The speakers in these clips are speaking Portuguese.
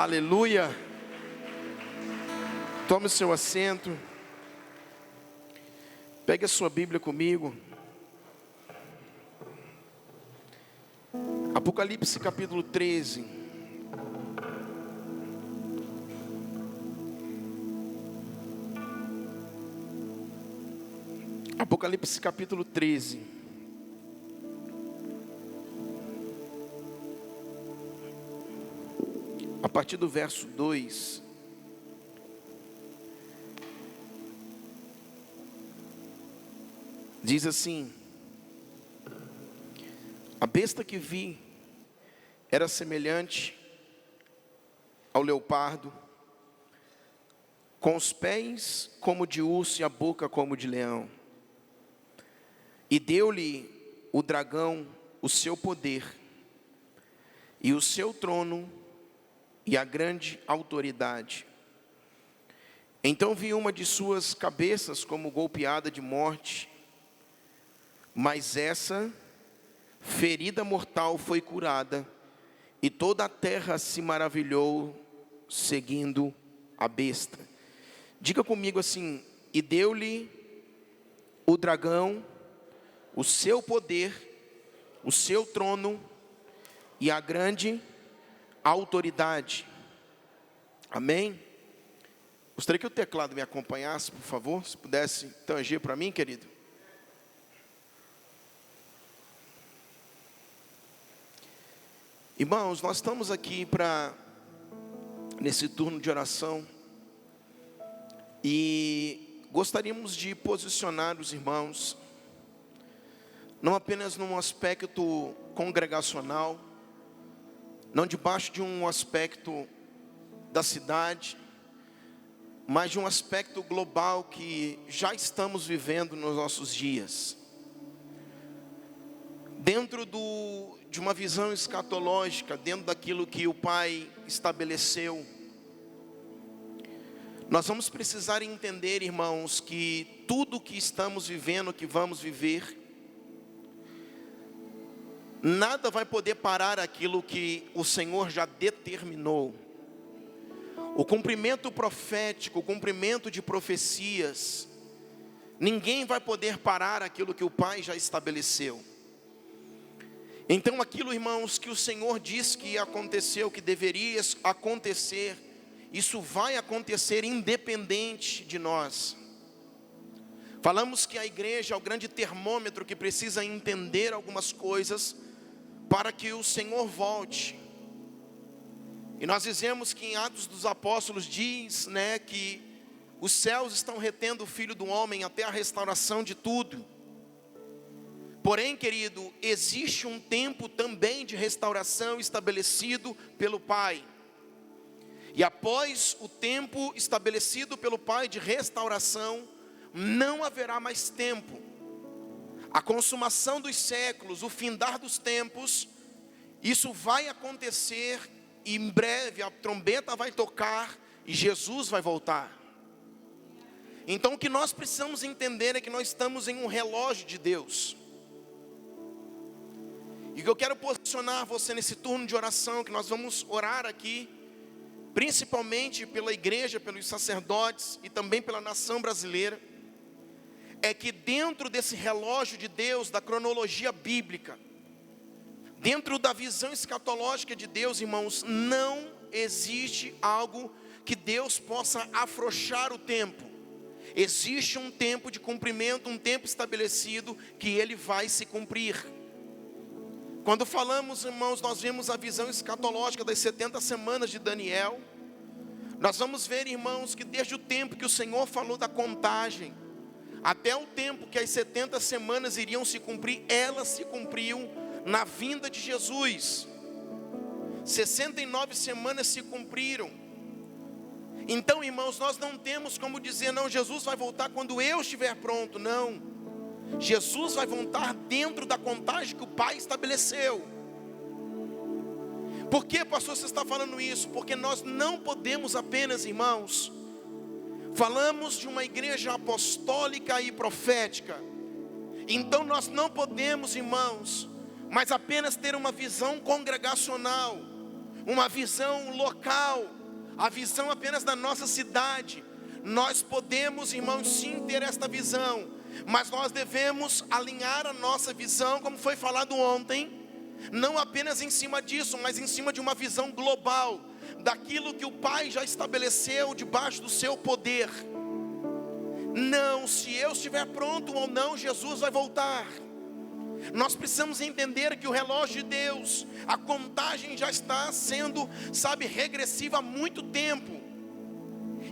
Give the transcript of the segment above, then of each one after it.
Aleluia. Tome o seu assento. Pegue a sua Bíblia comigo. Apocalipse capítulo 13. Apocalipse capítulo 13. A partir do verso 2. Diz assim: a besta que vi era semelhante ao leopardo, com os pés como de urso e a boca como de leão. E deu-lhe o dragão o seu poder, e o seu trono e a grande autoridade. Então vi uma de suas cabeças como golpeada de morte, mas essa ferida mortal foi curada, e toda a terra se maravilhou seguindo a besta. Diga comigo assim: e deu-lhe o dragão o seu poder, o seu trono e a grande autoridade. Amém? Gostaria que o teclado me acompanhasse, por favor. Se pudesse tanger para mim, querido. Irmãos, nós estamos aqui nesse turno de oração, e gostaríamos de posicionar os irmãos, não apenas num aspecto congregacional, não debaixo de um aspecto da cidade, mas de um aspecto global que já estamos vivendo nos nossos dias. Dentro de uma visão escatológica, dentro daquilo que o Pai estabeleceu, nós vamos precisar entender, irmãos, que tudo que estamos vivendo, que vamos viver, nada vai poder parar aquilo que o Senhor já determinou. O cumprimento profético, o cumprimento de profecias, ninguém vai poder parar aquilo que o Pai já estabeleceu. Então aquilo, irmãos, que o Senhor disse que aconteceu, que deveria acontecer, isso vai acontecer independente de nós. Falamos que a igreja é o grande termômetro que precisa entender algumas coisas para que o Senhor volte. E nós dizemos que em Atos dos Apóstolos diz, que os céus estão retendo o Filho do Homem até a restauração de tudo. Porém, querido, existe um tempo também de restauração estabelecido pelo Pai. E após o tempo estabelecido pelo Pai de restauração, não haverá mais tempo. A consumação dos séculos, o findar dos tempos, isso vai acontecer, e em breve a trombeta vai tocar e Jesus vai voltar. Então o que nós precisamos entender é que nós estamos em um relógio de Deus. E que eu quero posicionar você nesse turno de oração, que nós vamos orar aqui, principalmente pela igreja, pelos sacerdotes e também pela nação brasileira, é que dentro desse relógio de Deus, da cronologia bíblica, dentro da visão escatológica de Deus, irmãos, não existe algo que Deus possa afrouxar o tempo. Existe um tempo de cumprimento, um tempo estabelecido que ele vai se cumprir. Quando falamos, irmãos, nós vemos a visão escatológica das 70 semanas de Daniel. Nós vamos ver, irmãos, que desde o tempo que o Senhor falou da contagem, até o tempo que as 70 semanas iriam se cumprir, elas se cumpriam na vinda de Jesus. 69 semanas se cumpriram. Então, irmãos, nós não temos como dizer, não, Jesus vai voltar quando eu estiver pronto. Não. Jesus vai voltar dentro da contagem que o Pai estabeleceu. Por que, pastor, você está falando isso? Porque nós não podemos apenas, irmãos, falamos de uma igreja apostólica e profética. Então nós não podemos, irmãos, mas apenas ter uma visão congregacional. uma visão local, a visão apenas da nossa cidade. Nós podemos, irmãos, sim ter esta visão, mas nós devemos alinhar a nossa visão, como foi falado ontem, não apenas em cima disso, mas em cima de uma visão global, daquilo que o Pai já estabeleceu debaixo do seu poder. Não, se eu estiver pronto ou não, Jesus vai voltar. Nós precisamos entender que o relógio de Deus, a contagem já está sendo, regressiva há muito tempo.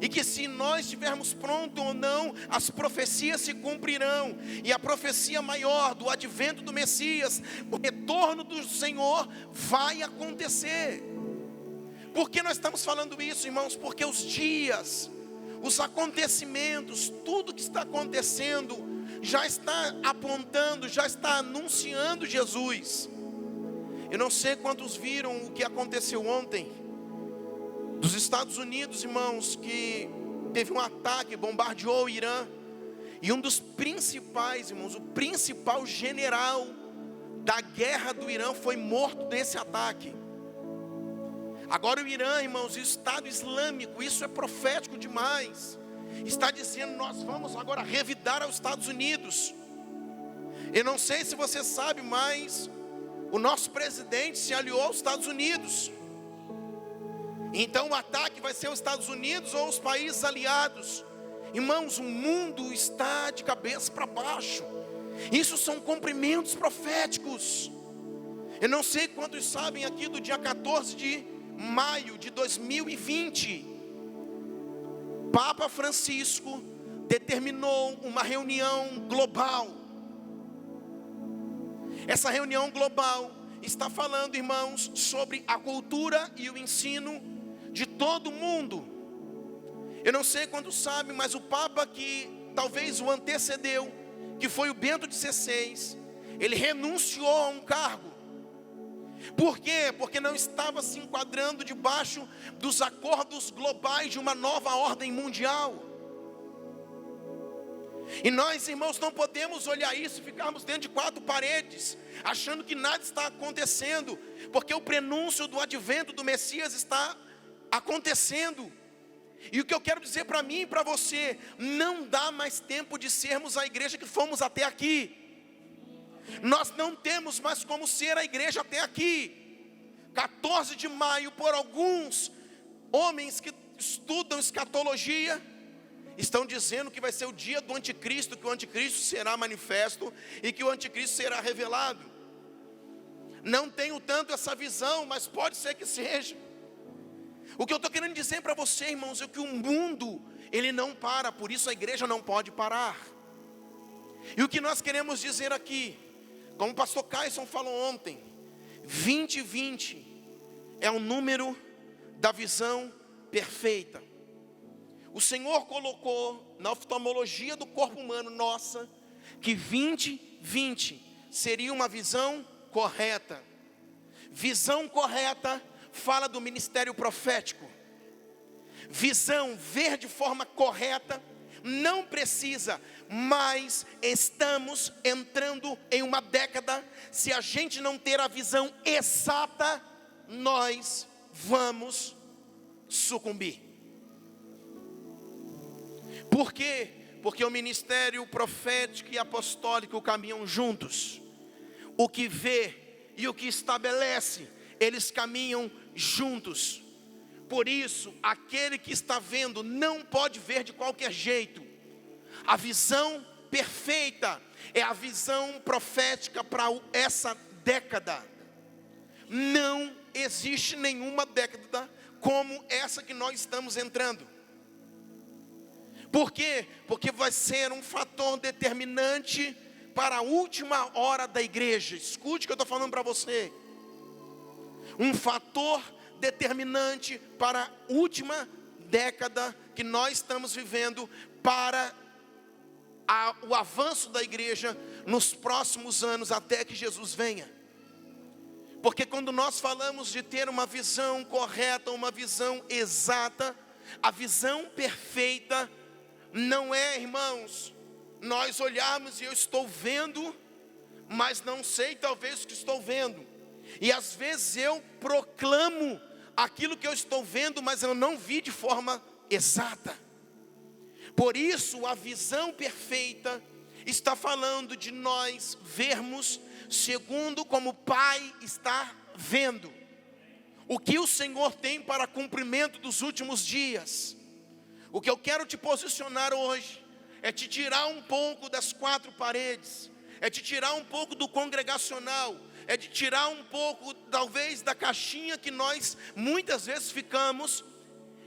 E que se nós estivermos prontos ou não, as profecias se cumprirão. E a profecia maior do advento do Messias, o retorno do Senhor vai acontecer. Por que nós estamos falando isso, irmãos? Porque os dias, os acontecimentos, tudo que está acontecendo, já está apontando, já está anunciando Jesus. Eu não sei quantos viram o que aconteceu ontem, dos Estados Unidos, irmãos, que teve um ataque, bombardeou o Irã, e um dos principais, irmãos, o principal general da guerra do Irã foi morto nesse ataque. Agora o Irã, irmãos, o Estado Islâmico, isso é profético demais, está dizendo: nós vamos agora revidar aos Estados Unidos. Eu não sei se você sabe, mas o nosso presidente se aliou aos Estados Unidos. Então o ataque vai ser os Estados Unidos ou os países aliados. Irmãos, o mundo está de cabeça para baixo. Isso são cumprimentos proféticos. Eu não sei quantos sabem aqui do dia 14 de maio de 2020. Papa Francisco determinou uma reunião global. Essa reunião global está falando, irmãos, sobre a cultura e o ensino de todo mundo. Eu não sei quantos sabem, mas o Papa que talvez o antecedeu, que foi o Bento XVI, ele renunciou a um cargo. Por quê? Porque não estava se enquadrando debaixo dos acordos globais de uma nova ordem mundial. E nós, irmãos, não podemos olhar isso e ficarmos dentro de quatro paredes, achando que nada está acontecendo, porque o prenúncio do advento do Messias está acontecendo. E o que eu quero dizer para mim e para você: não dá mais tempo de sermos a igreja que fomos até aqui. Nós não temos mais como ser a igreja até aqui. 14 de maio, por alguns homens que estudam escatologia, estão dizendo que vai ser o dia do anticristo, que o anticristo será manifesto e que o anticristo será revelado. Não tenho tanto essa visão, mas pode ser que seja. O que eu estou querendo dizer para você, irmãos, é que o mundo, ele não para, por isso a igreja não pode parar. E o que nós queremos dizer aqui, como o pastor Caisson falou ontem, 2020 é o número da visão perfeita. O Senhor colocou na oftalmologia do corpo humano nossa, que 2020 seria uma visão correta. Visão correta fala do ministério profético. Visão, ver de forma correta, não precisa, mas estamos entrando em uma década, se a gente não ter a visão exata, nós vamos sucumbir. Por quê? Porque o ministério profético e apostólico caminham juntos. O que vê e o que estabelece, eles caminham juntos. Por isso, aquele que está vendo não pode ver de qualquer jeito. A visão perfeita é a visão profética para essa década. Não existe nenhuma década como essa que nós estamos entrando. Por quê? Porque vai ser um fator determinante para a última hora da igreja. Escute o que eu estou falando para você. Um fator determinante para a última década que nós estamos vivendo, para o avanço da igreja nos próximos anos, até que Jesus venha. Porque quando nós falamos de ter uma visão correta, uma visão exata, a visão perfeita, não é, irmãos, nós olharmos e eu estou vendo, mas não sei talvez o que estou vendo. E às vezes eu proclamo aquilo que eu estou vendo, mas eu não vi de forma exata. Por isso, a visão perfeita está falando de nós vermos segundo como o Pai está vendo. O que o Senhor tem para cumprimento dos últimos dias. O que eu quero te posicionar hoje é te tirar um pouco das quatro paredes, é te tirar um pouco do congregacional, é te tirar um pouco, talvez, da caixinha que nós muitas vezes ficamos,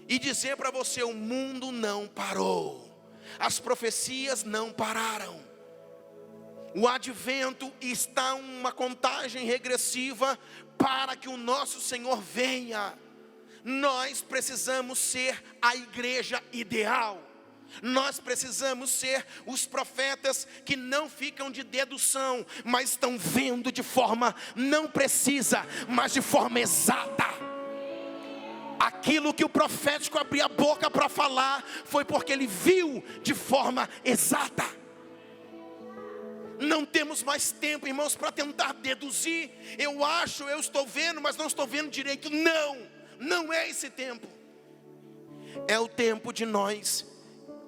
e dizer para você: o mundo não parou, as profecias não pararam. O advento está uma contagem regressiva para que o nosso Senhor venha. Nós precisamos ser a igreja ideal. Nós precisamos ser os profetas que não ficam de dedução, mas estão vendo de forma não precisa, mas de forma exata. Aquilo que o profético abria a boca para falar foi porque ele viu de forma exata. Não temos mais tempo, irmãos, para tentar deduzir. Eu acho, eu estou vendo, mas não estou vendo direito. Não é esse tempo. É o tempo de nós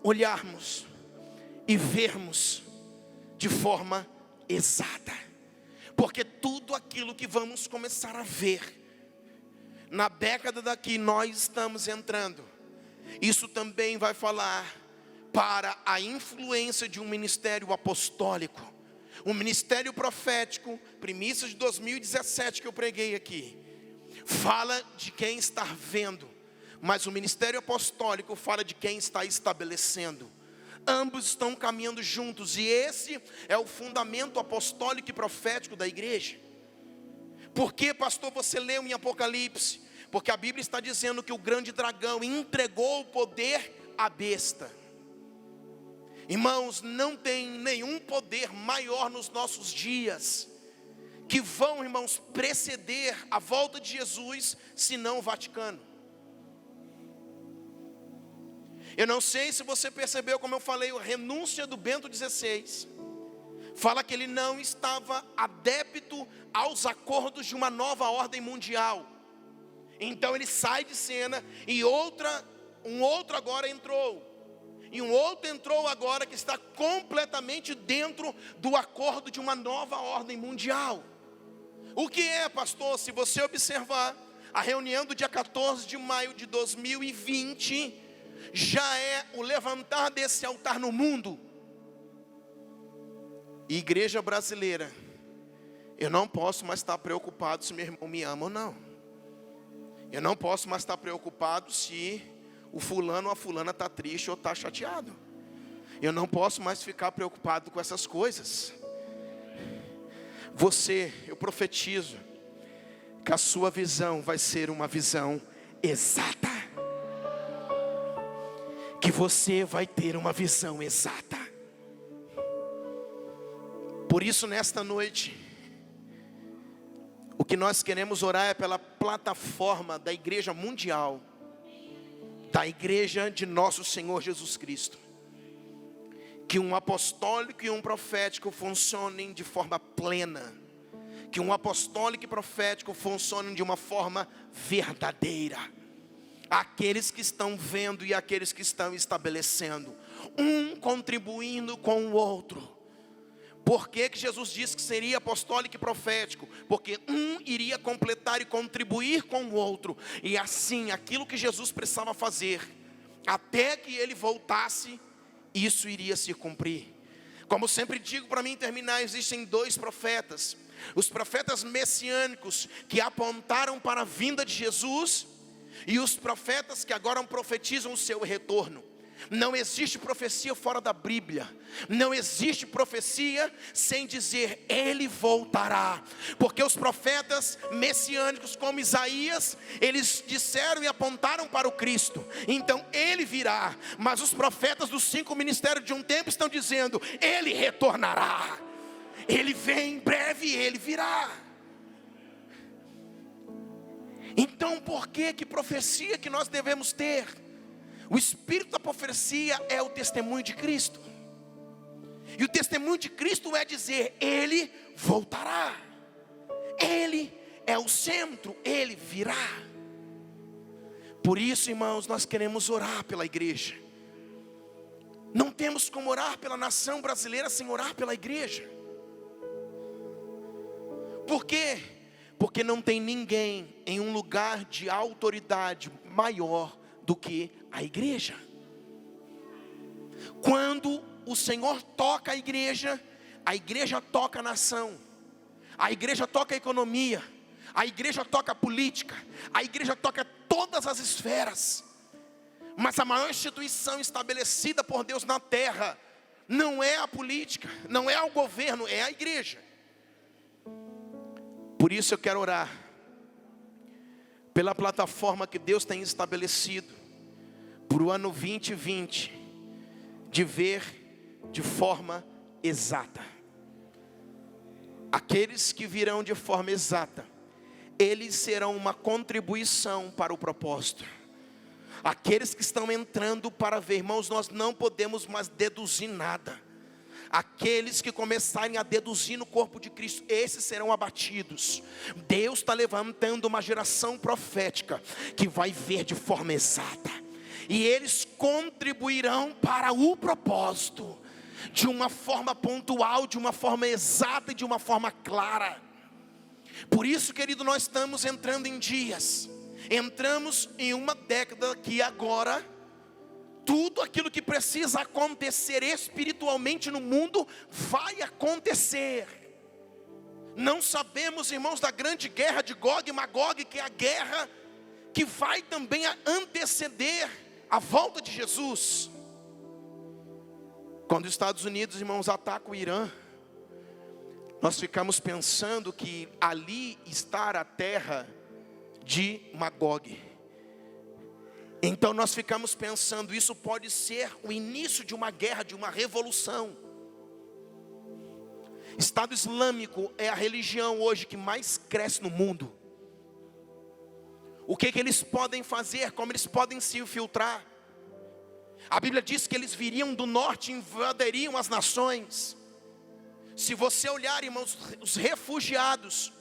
olharmos e vermos de forma exata. Porque tudo aquilo que vamos começar a ver na década daqui nós estamos entrando, isso também vai falar para a influência de um ministério apostólico. O ministério profético, primícias de 2017 que eu preguei aqui, fala de quem está vendo, mas o ministério apostólico fala de quem está estabelecendo. Ambos estão caminhando juntos, e esse é o fundamento apostólico e profético da igreja. Por que, pastor, você leu em Apocalipse? Porque a Bíblia está dizendo que o grande dragão entregou o poder à besta. Irmãos, não tem nenhum poder maior nos nossos dias que vão, irmãos, preceder a volta de Jesus, senão o Vaticano. Eu não sei se você percebeu, como eu falei, a renúncia do Bento XVI fala que ele não estava adepto aos acordos de uma nova ordem mundial. Então ele sai de cena e um outro agora entrou. E um outro entrou agora que está completamente dentro do acordo de uma nova ordem mundial. O que é, pastor? Se você observar, a reunião do dia 14 de maio de 2020 já é o levantar desse altar no mundo. Igreja brasileira, eu não posso mais estar preocupado se meu irmão me ama ou não. Eu não posso mais estar preocupado se o fulano ou a fulana está triste ou está chateado. Eu não posso mais ficar preocupado com essas coisas. Eu profetizo que a sua visão vai ser uma visão exata. Que você vai ter uma visão exata. Por isso, nesta noite, o que nós queremos orar é pela plataforma da igreja mundial, da igreja de nosso Senhor Jesus Cristo. Que um apostólico e um profético funcionem de forma plena. Que um apostólico e profético funcionem de uma forma verdadeira. Aqueles que estão vendo e aqueles que estão estabelecendo. Um contribuindo com o outro. Por que Jesus disse que seria apostólico e profético? Porque um iria completar e contribuir com o outro. E assim, aquilo que Jesus precisava fazer, até que ele voltasse, isso iria se cumprir. Como sempre digo, para mim terminar, existem dois profetas. Os profetas messiânicos que apontaram para a vinda de Jesus, e os profetas que agora profetizam o seu retorno. Não existe profecia fora da Bíblia. Não existe profecia sem dizer ele voltará. Porque os profetas messiânicos como Isaías, eles disseram e apontaram para o Cristo. Então ele virá. Mas os profetas dos 5 ministérios de um tempo estão dizendo, ele retornará. Ele vem em breve e ele virá. Então por que profecia que nós devemos ter? O espírito da profecia é o testemunho de Cristo. E o testemunho de Cristo é dizer, ele voltará. Ele é o centro, ele virá. Por isso, irmãos, nós queremos orar pela igreja. Não temos como orar pela nação brasileira sem orar pela igreja. Por quê? Porque não tem ninguém em um lugar de autoridade maior do que a igreja. Quando o Senhor toca a igreja toca a nação, a igreja toca a economia, a igreja toca a política, a igreja toca todas as esferas. Mas a maior instituição estabelecida por Deus na terra não é a política, não é o governo, é a igreja. Por isso eu quero orar pela plataforma que Deus tem estabelecido para o ano 2020, de ver de forma exata. Aqueles que virão de forma exata, eles serão uma contribuição para o propósito. Aqueles que estão entrando para ver, irmãos, nós não podemos mais deduzir nada. Aqueles que começarem a deduzir no corpo de Cristo, esses serão abatidos. Deus está levantando uma geração profética que vai ver de forma exata, e eles contribuirão para o propósito, de uma forma pontual, de uma forma exata e de uma forma clara. Por isso, querido, nós estamos entrando em dias, entramos em uma década que agora tudo aquilo que precisa acontecer espiritualmente no mundo vai acontecer. Não sabemos, irmãos, da grande guerra de Gog e Magog, que é a guerra que vai também anteceder a volta de Jesus. Quando os Estados Unidos, irmãos, atacam o Irã, nós ficamos pensando que ali está a terra de Magog. Então nós ficamos pensando, isso pode ser o início de uma guerra, de uma revolução. Estado Islâmico é a religião hoje que mais cresce no mundo. O que eles podem fazer? Como eles podem se infiltrar? A Bíblia diz que eles viriam do norte e invadiriam as nações. Se você olhar, irmãos, os refugiados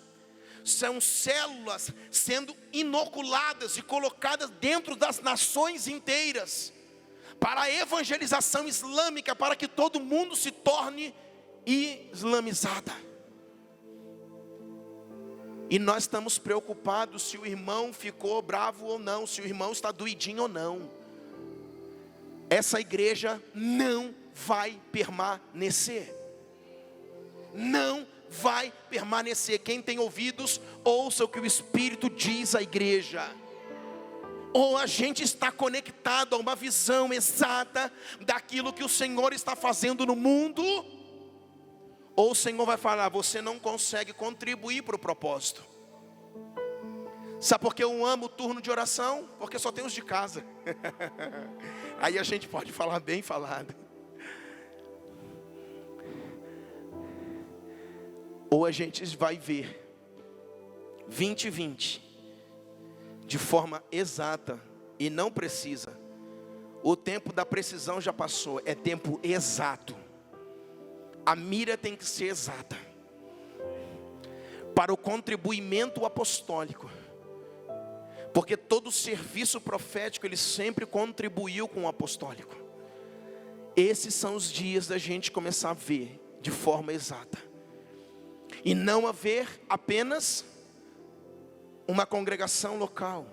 são células sendo inoculadas e colocadas dentro das nações inteiras, para a evangelização islâmica, para que todo mundo se torne islamizada. E nós estamos preocupados se o irmão ficou bravo ou não, se o irmão está doidinho ou não. Essa igreja não vai permanecer. Não vai permanecer. Quem tem ouvidos, ouça o que o Espírito diz à igreja. Ou a gente está conectado a uma visão exata daquilo que o Senhor está fazendo no mundo, ou o Senhor vai falar, você não consegue contribuir para o propósito. Sabe por que eu amo o turno de oração? Porque só tem os de casa. Aí a gente pode falar bem falado. Ou a gente vai ver 2020 de forma exata e não precisa. O tempo da precisão já passou, é tempo exato. A mira tem que ser exata para o contribuimento apostólico, porque todo serviço profético ele sempre contribuiu com o apostólico. Esses são os dias da gente começar a ver de forma exata. E não haver apenas uma congregação local.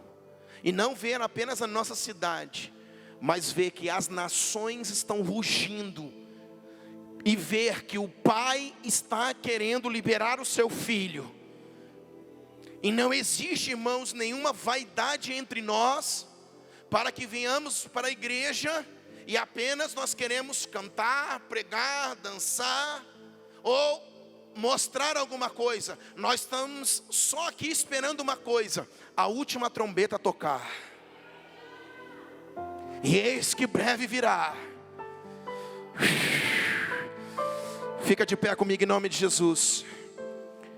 E não ver apenas a nossa cidade. Mas ver que as nações estão rugindo. E ver que o Pai está querendo liberar o seu Filho. E não existe, irmãos, nenhuma vaidade entre nós, para que venhamos para a igreja e apenas nós queremos cantar, pregar, dançar, ou mostrar alguma coisa. Nós estamos só aqui esperando uma coisa: a última trombeta tocar. E eis que breve virá. Fica de pé comigo em nome de Jesus.